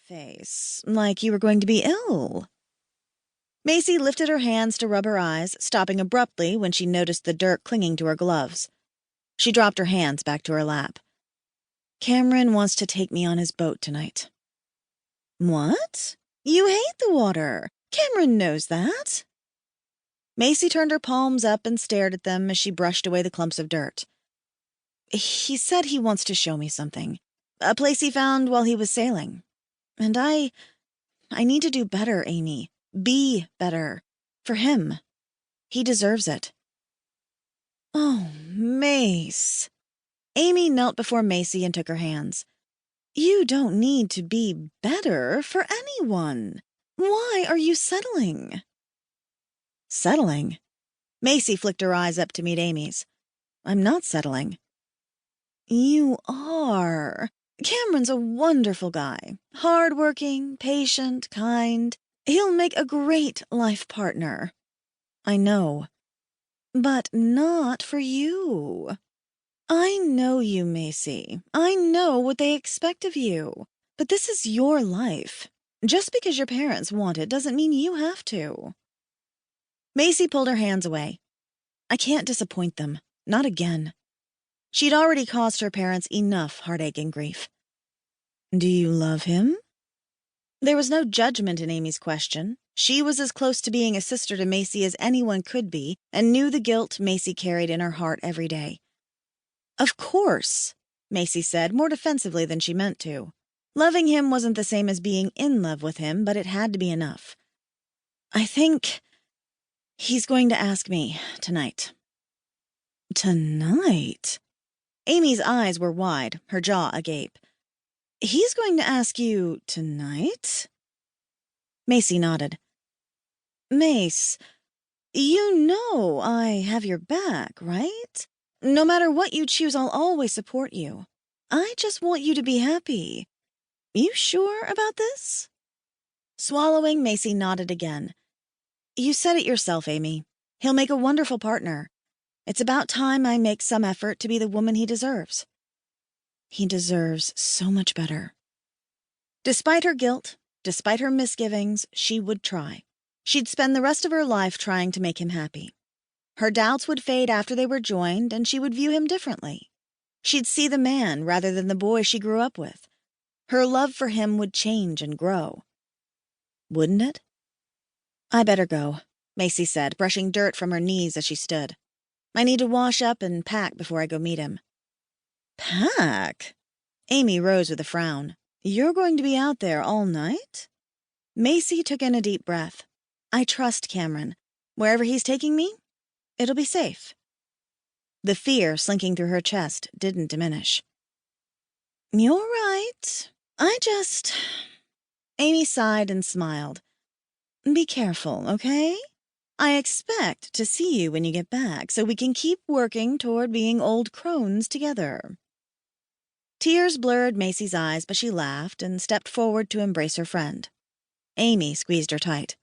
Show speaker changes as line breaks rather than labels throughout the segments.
face, like you were going to be ill. Macy lifted her hands to rub her eyes, stopping abruptly when she noticed the dirt clinging to her gloves. She dropped her hands back to her lap. Cameron wants to take me on his boat tonight. What? You hate the water. Cameron knows that. Macy turned her palms up and stared at them as she brushed away the clumps of dirt. He said he wants to show me something. A place he found while he was sailing. And I need to do better, Amy. Be better. For him. He deserves it. Oh, Mace. Amy knelt before Macy and took her hands. You don't need to be better for anyone. Why are you settling? Settling? Macy flicked her eyes up to meet Amy's. I'm not settling. You are. Cameron's a wonderful guy. Hardworking, patient, kind. He'll make a great life partner. I know. But not for you. I know you, Macy. I know what they expect of you. But this is your life. Just because your parents want it doesn't mean you have to. Macy pulled her hands away. I can't disappoint them. Not again. She'd already caused her parents enough heartache and grief. Do you love him? There was no judgment in Amy's question. She was as close to being a sister to Macy as anyone could be, and knew the guilt Macy carried in her heart every day. Of course, Macy said, more defensively than she meant to. Loving him wasn't the same as being in love with him, but it had to be enough. I think he's going to ask me tonight. Tonight? Amy's eyes were wide, her jaw agape. He's going to ask you tonight? Macy nodded. Mace, you know I have your back, right? No matter what you choose, I'll always support you. I just want you to be happy. You sure about this? Swallowing, Macy nodded again. You said it yourself, Amy. He'll make a wonderful partner. It's about time I make some effort to be the woman he deserves. He deserves so much better. Despite her guilt, despite her misgivings, she would try. She'd spend the rest of her life trying to make him happy. Her doubts would fade after they were joined, and she would view him differently. She'd see the man rather than the boy she grew up with. Her love for him would change and grow. Wouldn't it? I better go, Macy said, brushing dirt from her knees as she stood. I need to wash up and pack before I go meet him. Pack? Amy rose with a frown. You're going to be out there all night? Macy took in a deep breath. I trust Cameron. Wherever he's taking me, it'll be safe. The fear slinking through her chest didn't diminish. You're right. Amy sighed and smiled. Be careful, okay? I expect to see you when you get back, so we can keep working toward being old crones together. Tears blurred Macy's eyes, but she laughed and stepped forward to embrace her friend. Amy squeezed her tight.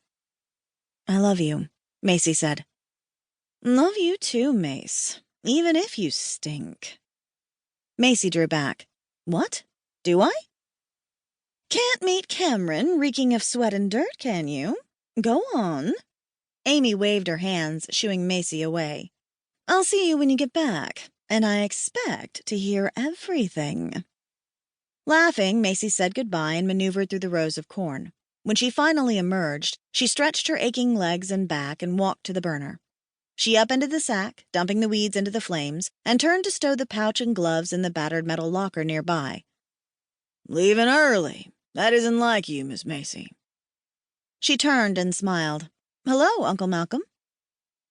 I love you, Macy said. Love you too, Mace, even if you stink. Macy drew back. What? Do I? Can't meet Cameron reeking of sweat and dirt, can you? Go on. Amy waved her hands, shooing Macy away. I'll see you when you get back, and I expect to hear everything. Laughing, Macy said goodbye and maneuvered through the rows of corn. When she finally emerged, she stretched her aching legs and back and walked to the burner. She upended the sack, dumping the weeds into the flames, and turned to stow the pouch and gloves in the battered metal locker nearby. Leaving early. That isn't like you, Miss Macy. She turned and smiled. Hello, Uncle Malcolm.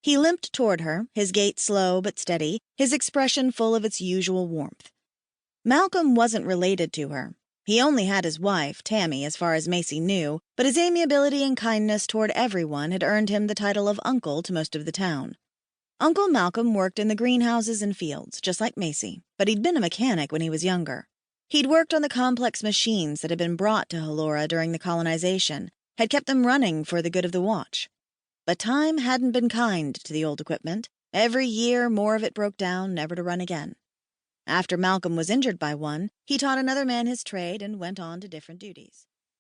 He limped toward her, his gait slow but steady, his expression full of its usual warmth. Malcolm wasn't related to her. He only had his wife, Tammy, as far as Macy knew, but his amiability and kindness toward everyone had earned him the title of uncle to most of the town. Uncle Malcolm worked in the greenhouses and fields, just like Macy, but he'd been a mechanic when he was younger. He'd worked on the complex machines that had been brought to Halora during the colonization, had kept them running for the good of the watch. But time hadn't been kind to the old equipment. Every year more of it broke down, never to run again. After Malcolm was injured by one, he taught another man his trade and went on to different duties.